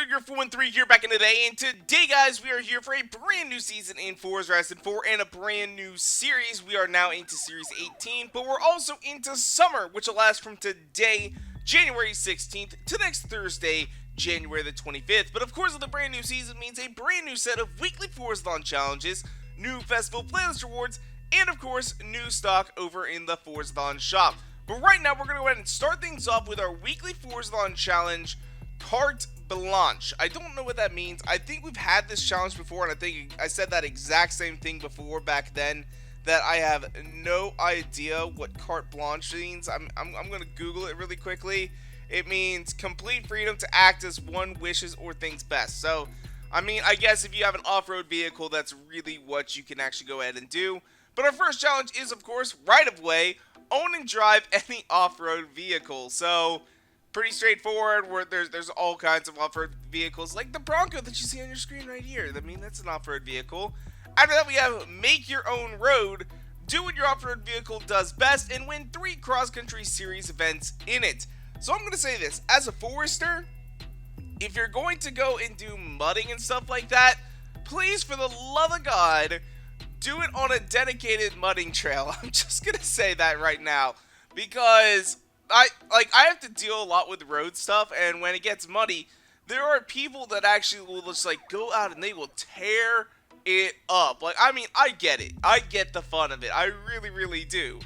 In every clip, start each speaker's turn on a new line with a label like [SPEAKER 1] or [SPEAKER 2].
[SPEAKER 1] your 413 here back in the day, and today, guys, we are here for a brand new season in Forza Horizon 4 and a brand new series. We are now into Series 18, but we're also into summer, which will last from today, January 16th, to next Thursday, January the 25th. But of course, the brand new season means a brand new set of weekly Forzathon challenges, new festival playlist rewards, and of course, new stock over in the Forzathon shop. But right now, we're going to go ahead and start things off with our weekly Forzathon challenge, Carte Blanche. I don't know what that means. I think we've had this challenge before, and I think I said that exact same thing before back then, that I have no idea what Carte Blanche means. I'm going to Google it really quickly. It means complete freedom to act as one wishes or thinks best. So, I mean, I guess if you have an off-road vehicle, that's really what you can actually go ahead and do. But our first challenge is, of course, right-of-way. Own and drive any off-road vehicle. So, pretty straightforward. Where there's all kinds of off-road vehicles, like the Bronco that you see on your screen right here. I mean, that's an off-road vehicle. After that, we have make your own road. Do what your off-road vehicle does best, and win 3 cross-country series events in it. So I'm going to say this, as a forester, if you're going to go and do mudding and stuff like that, please, for the love of God, do it on a dedicated mudding trail. I'm just going to say that right now, because I have to deal a lot with road stuff, and when it gets muddy, there are people that actually will just like go out and they will tear it up. Like, I mean, I get it. I get the fun of it. I really, really do.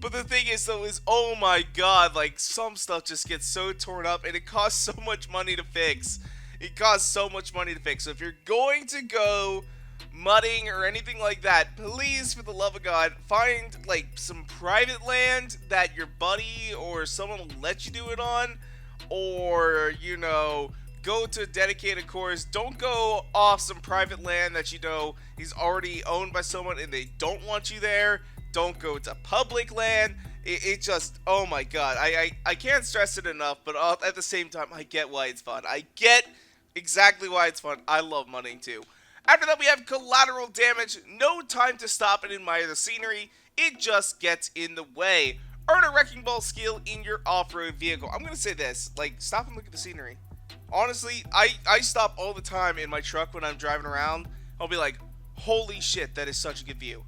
[SPEAKER 1] But the thing is, though, is, oh my god, like, some stuff just gets so torn up, and it costs so much money to fix. It costs so much money to fix. So if you're going to go mudding or anything like that, please, for the love of God, find like some private land that your buddy or someone will let you do it on, or, you know, go to a dedicated course. Don't go off some private land that you know is already owned by someone and they don't want you there. Don't go to public land. It just, oh my god, I can't stress it enough, but at the same time, I get why it's fun. I get exactly why it's fun. I love mudding too. After that, we have collateral damage. No time to stop and admire the scenery. It just gets in the way. Earn a wrecking ball skill in your off-road vehicle. I'm going to say this, like, stop and look at the scenery. Honestly, I stop all the time in my truck when I'm driving around. I'll be like, holy shit, that is such a good view.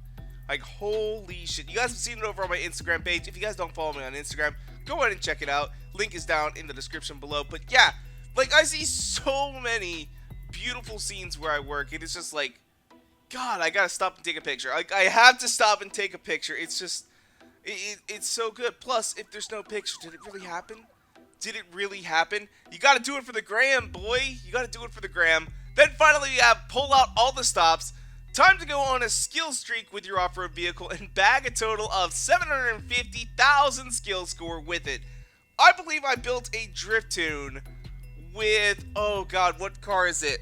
[SPEAKER 1] Like, holy shit. You guys have seen it over on my Instagram page. If you guys don't follow me on Instagram, go ahead and check it out. Link is down in the description below. But yeah, like, I see so many beautiful scenes where I work. It is just like, God, I gotta stop and take a picture. Like, I have to stop and take a picture. It's just, it's so good. Plus, if there's no picture, did it really happen? Did it really happen? You gotta do it for the gram, boy. You gotta do it for the gram. Then finally, you have pull out all the stops. Time to go on a skill streak with your off-road vehicle and bag a total of 750,000 skill score with it. I believe I built a drift tune with, oh god, what car is it?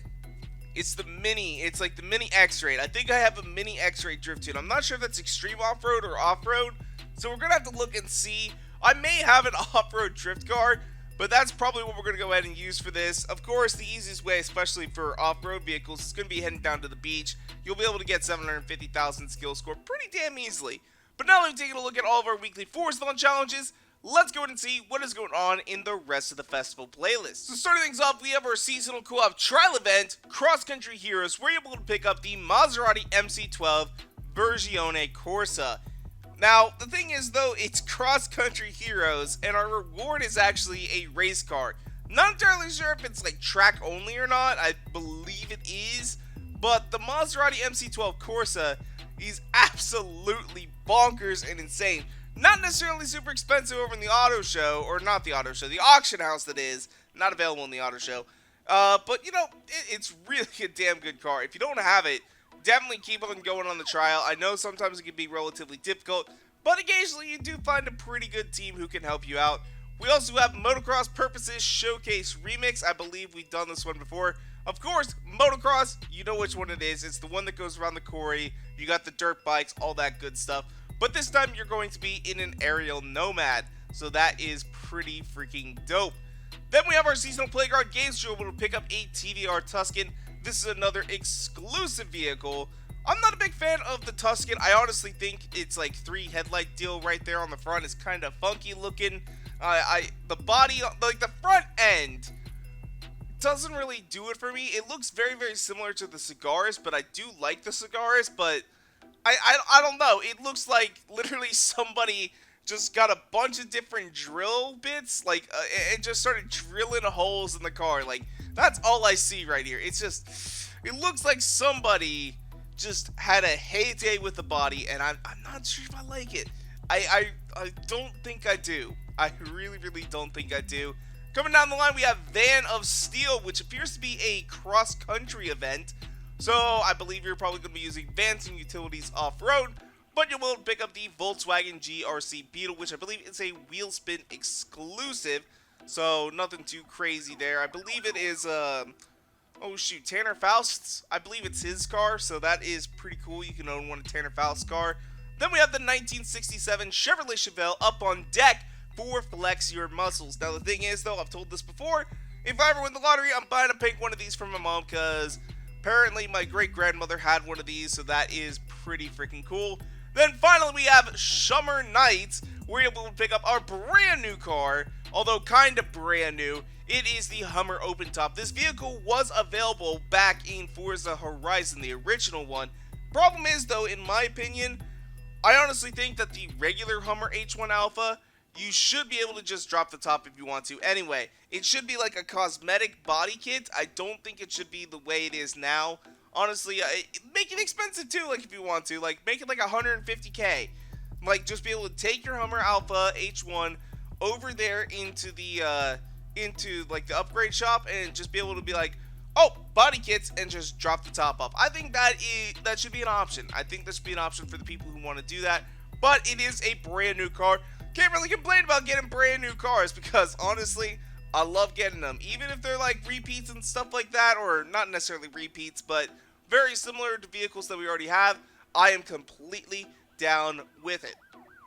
[SPEAKER 1] It's the Mini. It's like the Mini X-Raid. I think I have a Mini X-Raid drift tune. I'm not sure if that's extreme off-road or off-road, so we're going to have to look and see. I may have an off-road drift car, but that's probably what we're going to go ahead and use for this. Of course, the easiest way, especially for off-road vehicles, is going to be heading down to the beach. You'll be able to get 750,000 skill score pretty damn easily. But now that we've taken a look at all of our weekly Forzathon challenges, let's go ahead and see what is going on in the rest of the festival playlist. So starting things off, we have our seasonal co-op trial event, Cross Country Heroes, where you're able to pick up the Maserati MC12 Versione Corsa. Now, the thing is, though, it's Cross Country Heroes, and our reward is actually a race car. Not entirely sure if it's, like, track only or not. I believe it is. But the Maserati MC12 Corsa is absolutely bonkers and insane. Not necessarily super expensive over in the auto show, or not the auto show, the auction house that is. Not available in the auto show. But, you know, it's really a damn good car. If you don't have it, definitely keep on going on the trial. I know sometimes it can be relatively difficult, but occasionally you do find a pretty good team who can help you out. We also have Motocross Purposes Showcase Remix. I believe we've done this one before. Of course, motocross, you know which one it is. It's the one that goes around the quarry. You got the dirt bikes, all that good stuff. But this time you're going to be in an aerial nomad, so that is pretty freaking dope. Then we have our seasonal playground games. You're able to pick up a TVR Tuscan. This is another exclusive vehicle. I'm not a big fan of the Tuscan. I honestly think it's like 3 headlight deal right there on the front is kind of funky looking. The body, like the front end, doesn't really do it for me. It looks very, very similar to the cigars, but I do like the cigars, but I don't know. It looks like literally somebody just got a bunch of different drill bits, like, and just started drilling holes in the car. Like, that's all I see right here. It's just, it looks like somebody just had a heyday with the body, and I'm not sure if I like it. I don't think I do. I really, really don't think I do. Coming down the line, we have Van of Steel, which appears to be a cross-country event. So, I believe you're probably going to be using vans and utilities off-road, but you will pick up the Volkswagen GRC Beetle, which I believe is a wheel spin exclusive. So, nothing too crazy there. I believe it is, oh shoot, Tanner Faust's. I believe it's his car, so that is pretty cool. You can own one of Tanner Faust's car. Then we have the 1967 Chevrolet Chevelle up on deck for Flex Your Muscles. Now, the thing is, though, I've told this before, if I ever win the lottery, I'm buying a pink one of these for my mom, because apparently my great-grandmother had one of these, so that is pretty freaking cool. Then finally, we have Shummer Nights. We're able to pick up our brand new car, although kind of brand new. It is the Hummer Open Top. This vehicle was available back in Forza Horizon, the original one. Problem is, though, in my opinion, I honestly think that the regular Hummer H1 Alpha, you should be able to just drop the top if you want to. Anyway, it should be like a cosmetic body kit. I don't think it should be the way it is now. Honestly, make it expensive too, like if you want to. Like, make it like $150K. Like, just be able to take your Hummer Alpha H1 over there into the, like the upgrade shop and just be able to be like, oh, body kits, and just drop the top off. I think that should be an option. I think that should be an option for the people who want to do that. But it is a brand new car. Can't really complain about getting brand new cars, because honestly, I love getting them. Even if they're like repeats and stuff like that, or not necessarily repeats, but very similar to vehicles that we already have, I am completely down with it.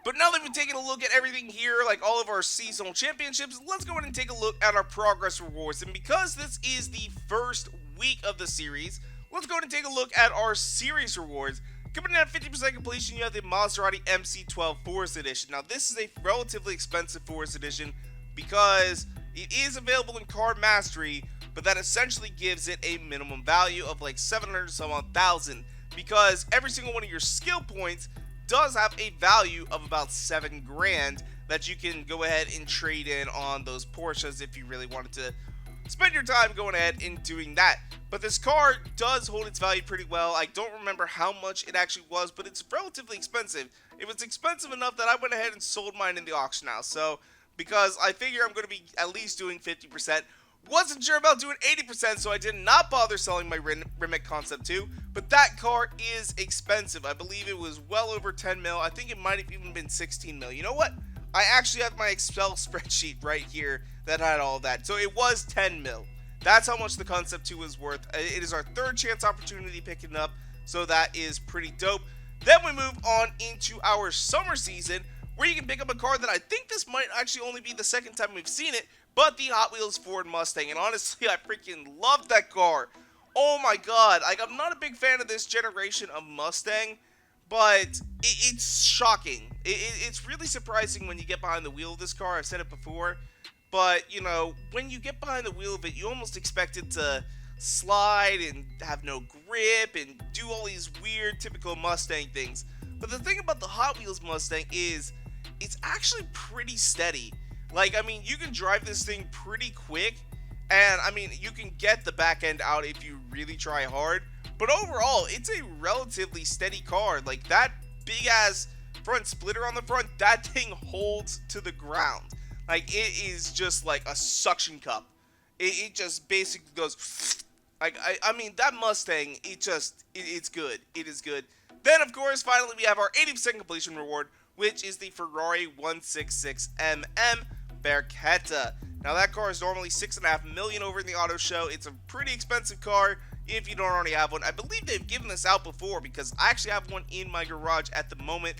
[SPEAKER 1] But now that we've taken a look at everything here, like all of our seasonal championships, let's go ahead and take a look at our progress rewards. And because this is the first week of the series, let's go ahead and take a look at our series rewards. Coming in at 50% completion, you have the Maserati MC12 Forest Edition. Now, this is a relatively expensive Forest Edition because it is available in Car Mastery, but that essentially gives it a minimum value of like 700 some odd thousand, because every single one of your skill points does have a value of about 7 grand that you can go ahead and trade in on those Porsches if you really wanted to spend your time going ahead and doing that. But this car does hold its value pretty well. I don't remember how much it actually was, but it's relatively expensive. It was expensive enough that I went ahead and sold mine in the auction house. So, because I figure I'm going to be at least doing 50%. Wasn't sure about doing 80%, so I did not bother selling my Rimac Concept 2. But that car is expensive. I believe it was well over 10 mil. I think it might have even been 16 mil. You know what? I actually have my Excel spreadsheet right here that had all of that. So it was 10 mil. That's how much the Concept 2 is worth. It is our third chance opportunity picking up, so that is pretty dope. Then we move on into our summer season, where you can pick up a car that I think this might actually only be the second time we've seen it, but the Hot Wheels Ford Mustang. And honestly, I freaking love that car. Oh my god, like, I'm not a big fan of this generation of Mustang, but it's shocking. It's really surprising when you get behind the wheel of this car. I've said it before. But, you know, when you get behind the wheel of it, you almost expect it to slide and have no grip and do all these weird, typical Mustang things. But the thing about the Hot Wheels Mustang is it's actually pretty steady. Like, I mean, you can drive this thing pretty quick, and, I mean, you can get the back end out if you really try hard. But overall, it's a relatively steady car. Like, that big-ass front splitter on the front, that thing holds to the ground. Like, it is just like a suction cup. It just basically goes, like, I mean, that Mustang, it's good. It is good. Then, of course, finally, we have our 80% completion reward, which is the Ferrari 166mm Barchetta. Now, that car is normally $6.5 million over in the auto show. It's a pretty expensive car if you don't already have one. I believe they've given this out before, because I actually have one in my garage at the moment.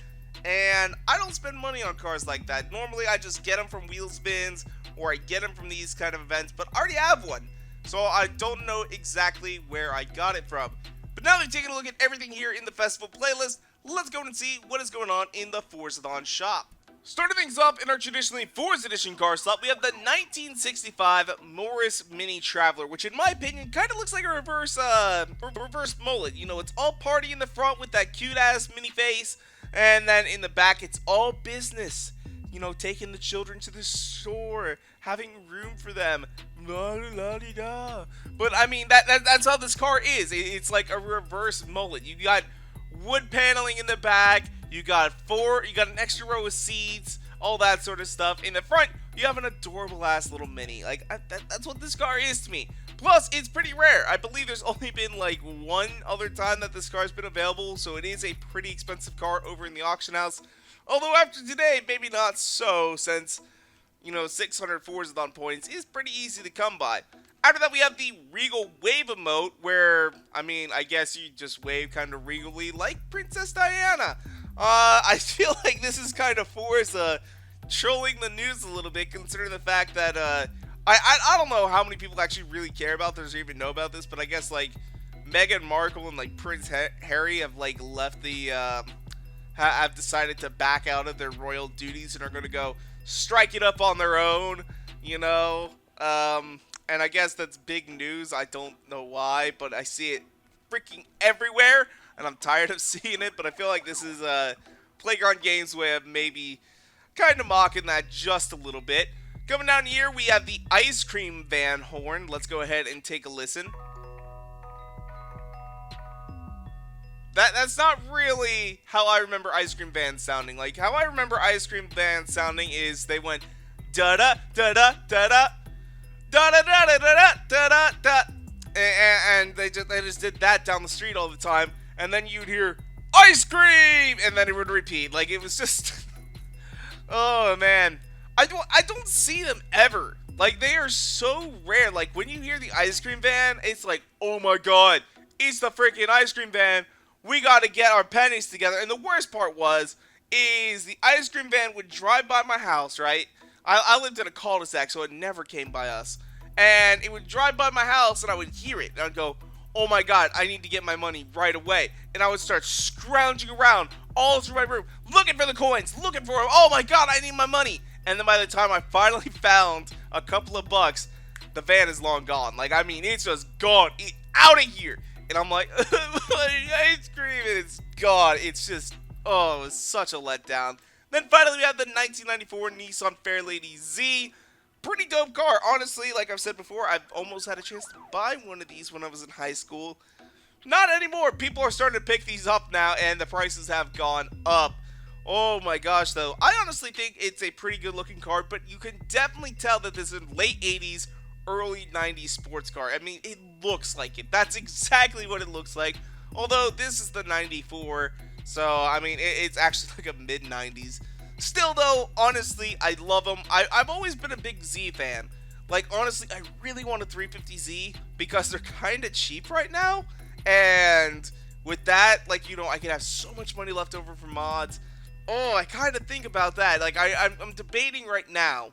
[SPEAKER 1] And I don't spend money on cars like that. Normally, I just get them from wheelspins, or I get them from these kind of events, but I already have one. So I don't know exactly where I got it from. But now that we've taken a look at everything here in the festival playlist, let's go and see what is going on in the Forzathon shop. Starting things off in our traditionally Forza Edition car slot, we have the 1965 Morris Mini Traveler, which in my opinion kind of looks like a reverse mullet. You know, it's all party in the front with that cute-ass mini face, and then in the back it's all business. You know, taking the children to the store, having room for them, la-di-la-di-da. But I mean, that's how this car is. It's like a reverse mullet. You got wood paneling in the back. You got an extra row of seats, all that sort of stuff. In the front, you have an adorable ass little Mini. Like, that's what this car is to me. Plus, it's pretty rare. I believe there's only been like one other time that this car's been available, so it is a pretty expensive car over in the auction house. Although after today, maybe not so, since, you know, 600 Forzathon points is pretty easy to come by. After that, we have the Regal Wave emote, where, I mean, I guess you just wave kind of regally like Princess Diana. I feel like this is kind of Forza trolling the news a little bit, considering the fact that, I don't know how many people actually really care about this or even know about this, but I guess, like, Meghan Markle and, like, Prince Harry have, like, left the, have decided to back out of their royal duties and are going to go strike it up on their own, you know, and I guess that's big news. I don't know why, but I see it freaking everywhere, and I'm tired of seeing it, but I feel like this is Playground Games' way of maybe kind of mocking that just a little bit. Coming down here, we have the ice cream van horn. Let's go ahead and take a listen. That's not really how I remember ice cream vans sounding. Like, how I remember ice cream vans sounding is they went da-da, da-da, da-da, da-da-da-da-da-da-da-da, and they just did that down the street all the time, and then you'd hear ice cream, and then it would repeat. Like, it was just oh man, I don't see them ever. Like, they are so rare. Like, when you hear the ice cream van, it's like, oh my god, it's the freaking ice cream van. We gotta get our pennies together. And the worst part is the ice cream van would drive by my house, right? I lived in a cul-de-sac, so it never came by us. And it would drive by my house, and I would hear it. And I'd go, oh my god, I need to get my money right away. And I would start scrounging around all through my room, looking for the coins, looking for them. Oh my god, I need my money. And then by the time I finally found a couple of bucks, the van is long gone. Like, I mean, it's just gone. Out of here. And I'm like, ice cream, and it's gone. It's just, oh, it was such a letdown. Then finally we have the 1994 Nissan Fairlady Z. Pretty dope car. Honestly, like I've said before, I've almost had a chance to buy one of these when I was in high school. Not anymore. People are starting to pick these up now, and the prices have gone up. Oh my gosh, though. I honestly think it's a pretty good looking car, but you can definitely tell that this is a late 80s, early 90s sports car. I mean, it looks like it. That's exactly what it looks like. Although this is the 94, so I mean, it's actually like a mid 90s. Still though, honestly, I love them. I've always been a big Z fan. Like, honestly, I really want a 350Z because they're kind of cheap right now. And with that, like, you know, I could have so much money left over for mods. Oh, I kind of think about that. Like, I'm debating right now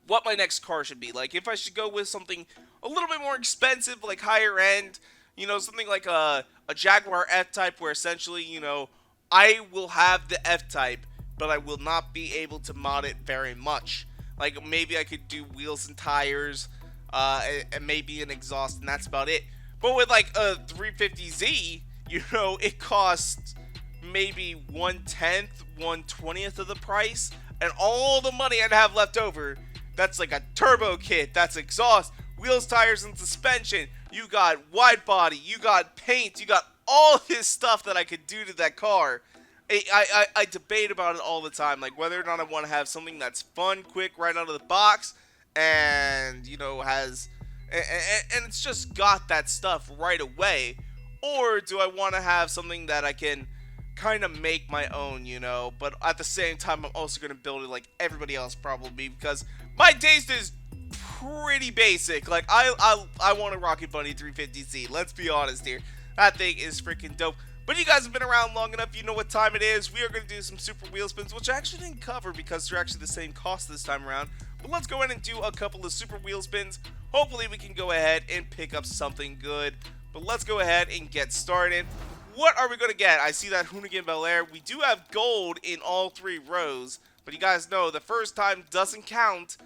[SPEAKER 1] what my next car should be. Like, if I should go with something a little bit more expensive, like higher end, you know, something like a Jaguar F-Type, where essentially, you know, I will have the F-Type, but I will not be able to mod it very much. Like, maybe I could do wheels and tires, and maybe an exhaust, and that's about it. But with, like, a 350Z, you know, it costs maybe 1/10, 1/20th of the price, and all the money I'd have left over, that's like a turbo kit, that's exhaust, wheels, tires, and suspension. You got wide body, you got paint, you got all this stuff that I could do to that car. I debate about it all the time, like whether or not I want to have something that's fun, quick, right out of the box, and, you know, has, and it's just got that stuff right away, or do I want to have something that I can kind of make my own, you know, but at the same time, I'm also going to build it like everybody else probably, because my taste is pretty basic. Like, I want a Rocket Bunny 350Z, let's be honest here. That thing is freaking dope. But you guys have been around long enough, you know what time it is. We are going to do some super wheel spins, which I actually didn't cover because they're actually the same cost this time around. But let's go ahead and do a couple of super wheel spins. Hopefully we can go ahead and pick up something good. But let's go ahead and get started. What are we going to get? I see that Hoonigan Bel Air. We do have gold in all three rows. But you guys know the first time doesn't count.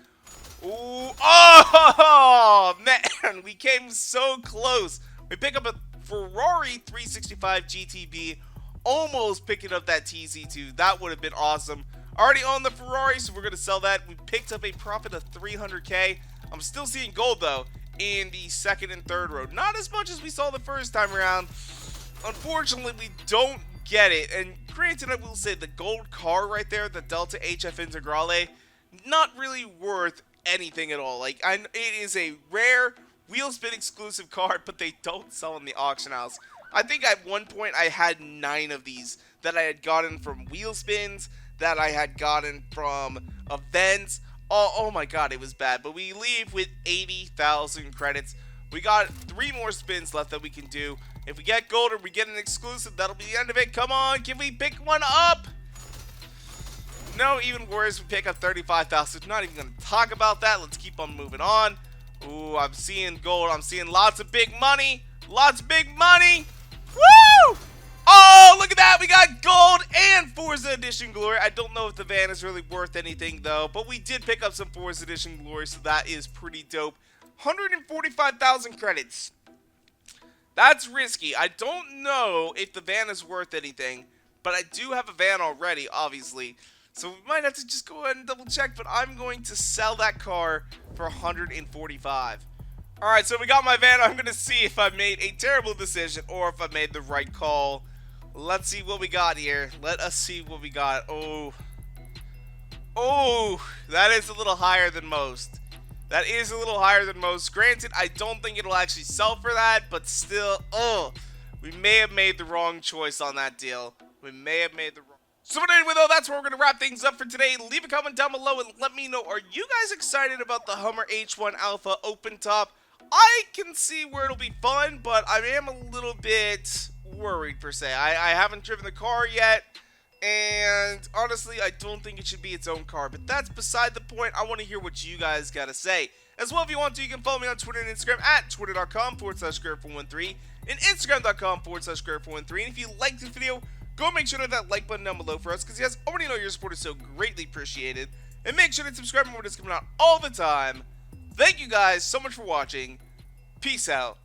[SPEAKER 1] Ooh, oh, man, we came so close. We pick up a Ferrari 365 GTB, almost picking up that TZ2. That would have been awesome. Already own the Ferrari, so we're going to sell that. We picked up a profit of 300K. I'm still seeing gold, though, in the second and third row. Not as much as we saw the first time around. Unfortunately, we don't get it. And granted, I will say the gold car right there, the Delta HF Integrale, not really worth anything at all. Like, it is a rare wheel spin exclusive car, but they don't sell in the auction house. I think at one point I had 9 of these that I had gotten from wheel spins, that I had gotten from events. Oh my god, it was bad. But we leave with 80,000 credits. We got 3 more spins left that we can do. If we get gold or we get an exclusive, that'll be the end of it. Come on, can we pick one up? No, even worse, we pick up 35,000. Not even going to talk about that. Let's keep on moving on. Ooh, I'm seeing gold. I'm seeing lots of big money. Lots of big money. Woo! Oh, look at that. We got gold and Forza Edition Glory. I don't know if the van is really worth anything, though. But we did pick up some Forza Edition Glory, so that is pretty dope. 145,000 credits. That's risky. I don't know if the van is worth anything. But I do have a van already, obviously. So we might have to just go ahead and double check, but I'm going to sell that car for 145. Alright, so we got my van. I'm going to see if I made a terrible decision or if I made the right call. Let's see what we got here. Let us see what we got. Oh, that is a little higher than most. That is a little higher than most. Granted, I don't think it'll actually sell for that, but still, we may have made the wrong choice on that deal. We may have made the wrong. So anyway, though, that's where we're going to wrap things up for today. Leave a comment down below and let me know, are you guys excited about the Hummer H1 Alpha open top? I can see where it'll be fun, but I am a little bit worried, per se. I haven't driven the car yet, and honestly, I don't think it should be its own car, but that's beside the point. I want to hear what you guys got to say. As well, if you want to, you can follow me on Twitter and Instagram at twitter.com/Square413 and Instagram.com/Square413. And if you liked this video, go make sure to hit that like button down below for us, because you guys already know your support is so greatly appreciated. And make sure to subscribe, more videos coming out all the time. Thank you guys so much for watching. Peace out.